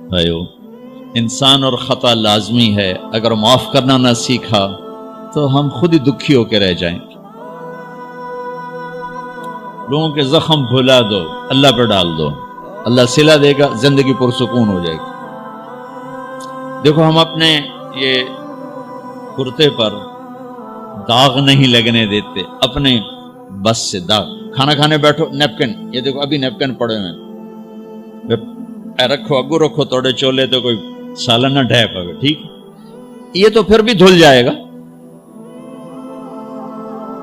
بھائیو انسان اور خطا لازمی ہے، اگر معاف کرنا نہ سیکھا تو ہم خود ہی دکھی ہو کے رہ جائیں گے۔ لوگوں کے زخم بھلا دو، اللہ پہ ڈال دو، اللہ صلہ دے گا، زندگی پرسکون ہو جائے گی۔ دیکھو ہم اپنے یہ کرتے پر داغ نہیں لگنے دیتے، اپنے بس سے داغ۔ کھانا کھانے بیٹھو، نیپکن، یہ دیکھو ابھی نیپکن پڑے ہوئے رکھو، اگو رکھو توڑے چولے تو کوئی سالانہ ڈھے پگے، ٹھیک یہ تو پھر بھی دھل جائے گا،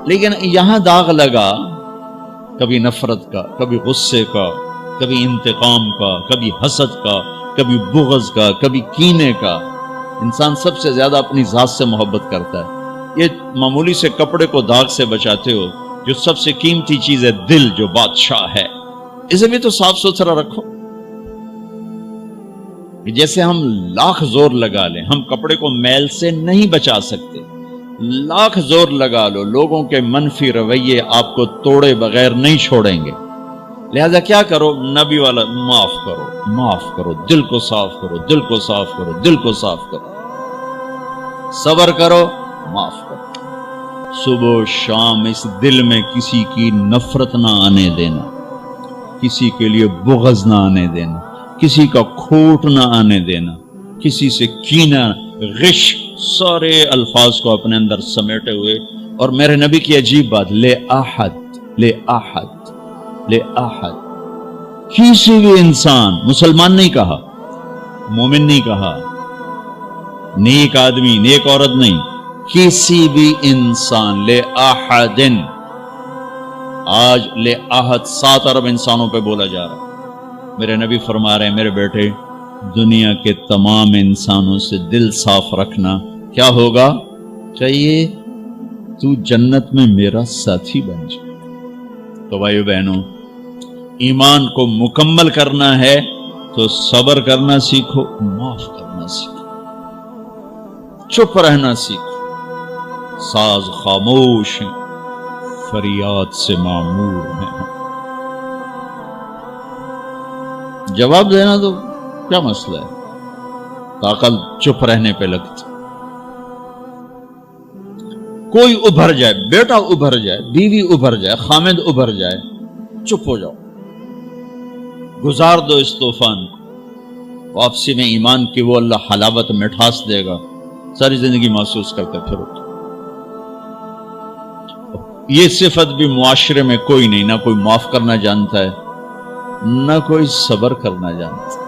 لیکن یہاں داغ لگا کبھی نفرت کا، کبھی غصے کا، کبھی انتقام کا، کبھی حسد کا، کبھی بغض کا، کبھی کینے کا۔ انسان سب سے زیادہ اپنی ذات سے محبت کرتا ہے۔ یہ معمولی سے کپڑے کو داغ سے بچاتے ہو، جو سب سے قیمتی چیز ہے دل، جو بادشاہ ہے، اسے بھی تو صاف ستھرا رکھو۔ جیسے ہم لاکھ زور لگا لیں، ہم کپڑے کو میل سے نہیں بچا سکتے، لاکھ زور لگا لو، لوگوں کے منفی رویے آپ کو توڑے بغیر نہیں چھوڑیں گے۔ لہذا کیا کرو؟ نبی والا معاف کرو، معاف کرو، دل کو صاف کرو، دل کو صاف کرو، دل کو صاف کرو، صبر کرو، معاف کرو۔ صبح و شام اس دل میں کسی کی نفرت نہ آنے دینا، کسی کے لیے بغض نہ آنے دینا، کسی کا کھوٹ نہ آنے دینا، کسی سے کینہ، غش، سارے الفاظ کو اپنے اندر سمیٹے ہوئے۔ اور میرے نبی کی عجیب بات، لے احد، لے احد، لے احد، کسی بھی انسان، مسلمان نہیں کہا، مومن نہیں کہا، نیک آدمی، نیک عورت نہیں، کسی بھی انسان، لے احدن۔ آج لے احد 7 ارب انسانوں پہ بولا جا رہا ہے۔ میرے نبی فرما رہے ہیں، میرے بیٹے دنیا کے تمام انسانوں سے دل صاف رکھنا، کیا ہوگا؟ چاہیے تو جنت میں میرا ساتھی بن جائے۔ تو بھائیو بہنوں، ایمان کو مکمل کرنا ہے تو صبر کرنا سیکھو، معاف کرنا سیکھو، چپ رہنا سیکھو۔ ساز خاموش ہیں، فریاد سے معمور ہیں۔ جواب دینا تو کیا مسئلہ ہے، طاقت چپ رہنے پہ لگتی۔ کوئی ابھر جائے، بیٹا ابھر جائے، بیوی ابھر جائے، خامد ابھر جائے، چپ ہو جاؤ، گزار دو اس طوفان کو۔ واپسی میں ایمان کی وہ اللہ حلاوت مٹھاس دے گا، ساری زندگی محسوس کرتے پھرو۔ یہ صفت بھی معاشرے میں کوئی نہیں، نہ کوئی معاف کرنا جانتا ہے، نہ کوئی صبر کرنا جانتا ہے۔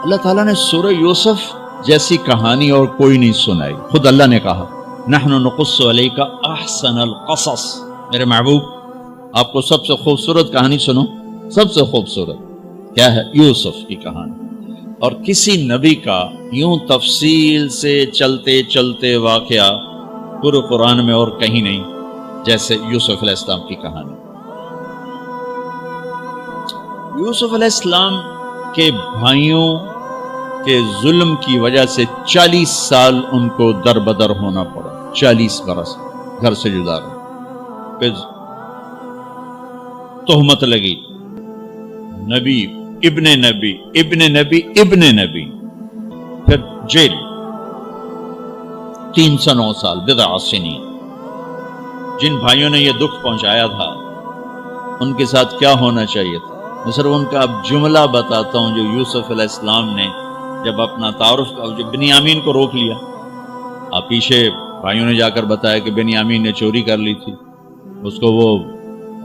اللہ تعالیٰ نے سورہ یوسف جیسی کہانی اور کوئی نہیں سنائی۔ خود اللہ نے کہا، نحن نقص علیک احسن القصص، میرے محبوب آپ کو سب سے خوبصورت کہانی سنو، سب سے خوبصورت کیا ہے؟ یوسف کی کہانی۔ اور کسی نبی کا یوں تفصیل سے چلتے چلتے واقعہ پورے قرآن میں اور کہیں نہیں جیسے یوسف علیہ السلام کی کہانی۔ یوسف علیہ السلام کے بھائیوں کے ظلم کی وجہ سے 40 سال ان کو در بدر ہونا پڑا، 40 برس گھر سے جدا رہے، پھر تہمت لگی، نبی ابن نبی ابن نبی ابن نبی، پھر جیل 309 سال، بضع سنین۔ جن بھائیوں نے یہ دکھ پہنچایا تھا ان کے ساتھ کیا ہونا چاہیے تھا؟ میں صرف ان کا اب جملہ بتاتا ہوں جو یوسف علیہ السلام نے جب اپنا تعارف کا، جب بنیامین کو روک لیا، آپ پیچھے بھائیوں نے جا کر بتایا کہ بنیامین نے چوری کر لی تھی، اس کو وہ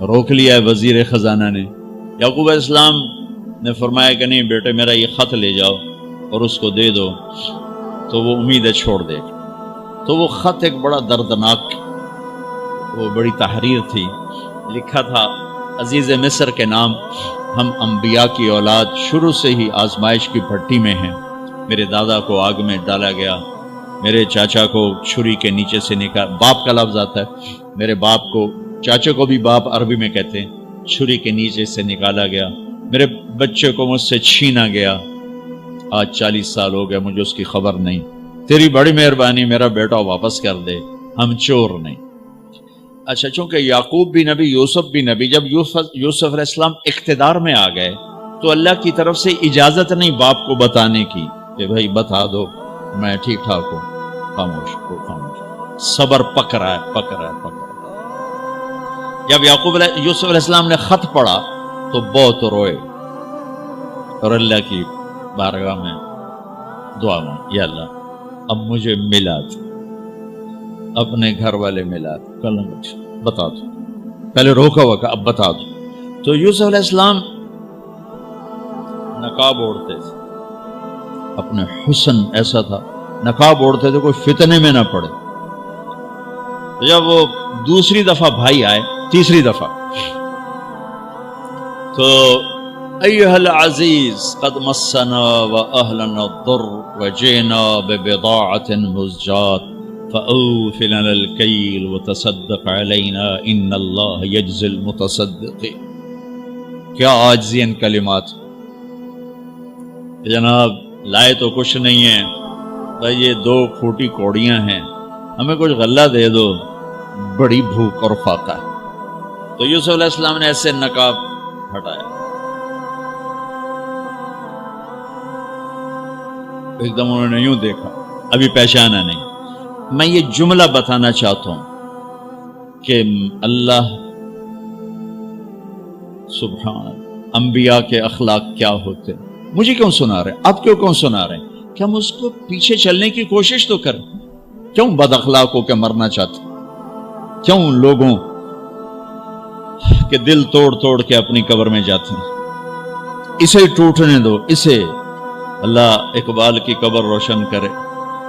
روک لیا ہے وزیر خزانہ نے۔ یعقوب علیہ السلام نے فرمایا کہ نہیں بیٹے میرا یہ خط لے جاؤ اور اس کو دے دو تو وہ امیدیں چھوڑ دے گا۔ تو وہ خط ایک بڑا دردناک، وہ بڑی تحریر تھی، لکھا تھا عزیز مصر کے نام، ہم انبیاء کی اولاد شروع سے ہی آزمائش کی بھٹی میں ہیں۔ میرے دادا کو آگ میں ڈالا گیا، میرے چاچا کو چھری کے نیچے سے نکال، باپ کا لفظ آتا ہے، میرے باپ کو، چاچے کو بھی باپ عربی میں کہتے ہیں، چھری کے نیچے سے نکالا گیا، میرے بچے کو مجھ سے چھینا گیا، آج 40 سال ہو گئے مجھے اس کی خبر نہیں، تیری بڑی مہربانی میرا بیٹا واپس کر دے، ہم چور نہیں۔ اچھا، چونکہ یعقوب بھی نبی، یوسف بھی نبی، جب یوسف علیہ السلام اقتدار میں آ گئے تو اللہ کی طرف سے اجازت نہیں باپ کو بتانے کی کہ بھائی بتا دو میں ٹھیک ٹھاک ہوں. خاموش کو خاموش. صبر پک رہا ہے پک رہا ہے پک رہا ہے. جب یوسف علیہ السلام نے خط پڑھا تو بہت روئے اور اللہ کی بارگاہ میں دعا مانگی، یا اللہ اب مجھے ملا دو، اپنے گھر والے ملا دو، کل بتا دو. پہلے روکا ہوا کہ اب بتا دو. تو یوسف علیہ السلام نقاب اوڑھتے تھے، اپنے حسن ایسا تھا، نقاب اوڑھتے تھے کوئی فتنے میں نہ پڑے. جب وہ دوسری دفعہ بھائی آئے، تیسری دفعہ، تو ایھا العزیز قد مسنا واہلنا الضر وجئنا ببضاعۃ مزجاۃ فأوف لنا الکیل وتصدق علینا ان اللہ یجزی المتصدقین. کیا عاجزی ان کلمات. جناب لائے تو کچھ نہیں ہے بھائی، یہ 2 پھوٹی کوڑیاں ہیں، ہمیں کچھ غلہ دے دو، بڑی بھوک اور فاقہ ہے. تو یوسف علیہ السلام نے ایسے نقاب ہٹایا، ایک دم انہوں نے یوں دیکھا، ابھی پہچانا نہیں. میں یہ جملہ بتانا چاہتا ہوں کہ اللہ سبحان انبیاء کے اخلاق کیا ہوتے. مجھے کیوں سنا رہے ہیں، آپ کیوں سنا رہے ہیں؟ کہ ہم اس کو پیچھے چلنے کی کوشش تو کریں. کیوں بد اخلاق ہو کے مرنا چاہتے، کیوں لوگوں کے دل توڑ کے اپنی قبر میں جاتے ہیں. اسے ٹوٹنے دو، اسے اللہ اقبال کی قبر روشن کرے.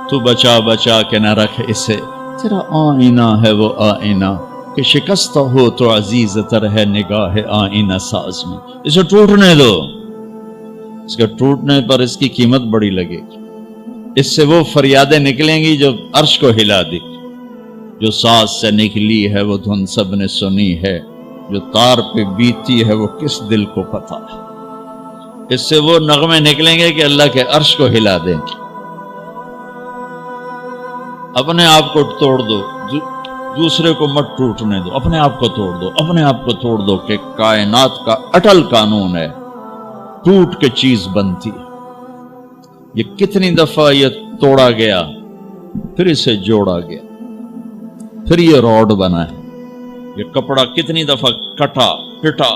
تو بچا کے نہ رکھ اسے، تیرا آئینہ ہے وہ آئینہ کہ شکستہ ہو تو عزیز تر ہے نگاہ آئینہ ساز میں. اسے ٹوٹنے دو، اس کے ٹوٹنے پر اس کی قیمت بڑی لگے گی. اس سے وہ فریادیں نکلیں گی جو عرش کو ہلا دی. جو ساز سے نکلی ہے وہ دھن سب نے سنی ہے، جو تار پہ بیتی ہے وہ کس دل کو پتا ہے. اس سے وہ نغمے نکلیں گے کہ اللہ کے عرش کو ہلا دیں. اپنے آپ کو توڑ دو، دوسرے کو مت ٹوٹنے دو. اپنے آپ کو توڑ دو، اپنے آپ کو توڑ دو کہ کائنات کا اٹل قانون ہے، ٹوٹ کے چیز بنتی ہے. یہ کتنی دفعہ یہ توڑا گیا، پھر اسے جوڑا گیا، پھر یہ روڈ بنا ہے. یہ کپڑا کتنی دفعہ کٹا پٹا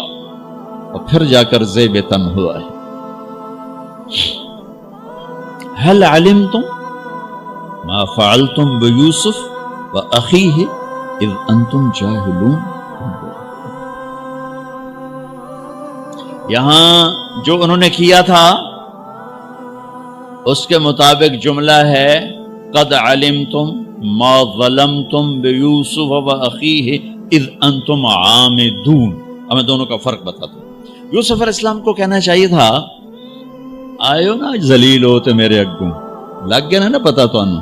اور پھر جا کر زیب تن ہوا ہے. هل علمتم ما فعلتم بیوسف واخیہ اذ انتم جاہلون. یہاں جو انہوں نے کیا تھا اس کے مطابق جملہ ہے قد علمتم ما ظلمتم بیوسف واخیہ اذ انتم عامدون. اب میں دونوں کا فرق بتاتا ہوں. یوسف علیہ السلام کو کہنا چاہیے تھا آئیو نا ذلیل ہوتے میرے اگوں، لگ گیا نا پتا تو انو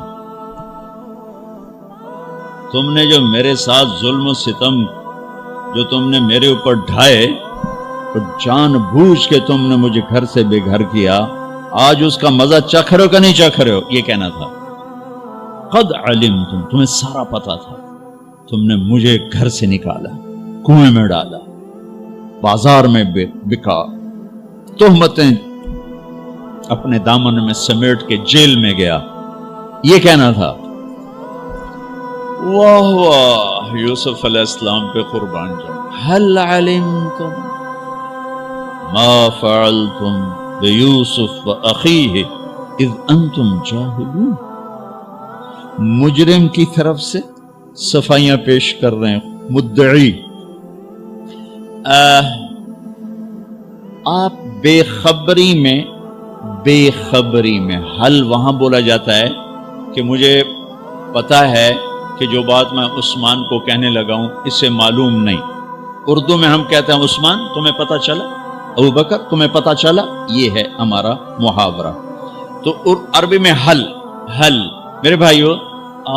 تم نے جو میرے ساتھ ظلم و ستم جو تم نے میرے اوپر ڈھائے، تو جان بوجھ کے تم نے مجھے گھر سے بے گھر کیا، آج اس کا مزہ چکھ رہے ہو کہ نہیں چکھ رہے ہو. یہ کہنا تھا قد علمتم، تمہیں سارا پتا تھا. تم نے مجھے گھر سے نکالا، کنویں میں ڈالا، بازار میں بکا، تہمتیں اپنے دامن میں سمیٹ کے جیل میں گیا. یہ کہنا تھا. واہ واہ یوسف علیہ السلام پہ قربان جاؤ. هل علمتم ما فعلتم بیوسف واخیہ اذ انتم جاہلون. مجرم کی طرف سے صفائیاں پیش کر رہے ہیں مدعی. آپ بے خبری میں حل وہاں بولا جاتا ہے کہ مجھے پتا ہے کہ جو بات میں عثمان کو کہنے لگا ہوں اسے معلوم نہیں. اردو میں ہم کہتے ہیں عثمان تمہیں پتا چلا، ابو بکر تمہیں پتا چلا. یہ ہے ہمارا محاورہ. تو عربی میں حل. میرے بھائیو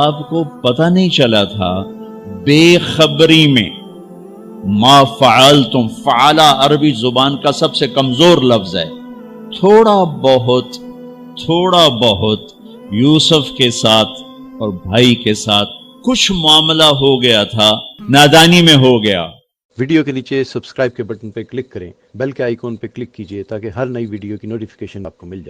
آپ کو پتا نہیں چلا تھا بے خبری میں. ما فعلتم، فعلا عربی زبان کا سب سے کمزور لفظ ہے. تھوڑا بہت یوسف کے ساتھ اور بھائی کے ساتھ کچھ معاملہ ہو گیا تھا، نادانی میں ہو گیا، ویڈیو کے نیچے سبسکرائب کے بٹن پہ کلک کریں، بیل کے آئیکن پہ کلک کیجئے تاکہ ہر نئی ویڈیو کی نوٹیفیکیشن آپ کو مل جائے۔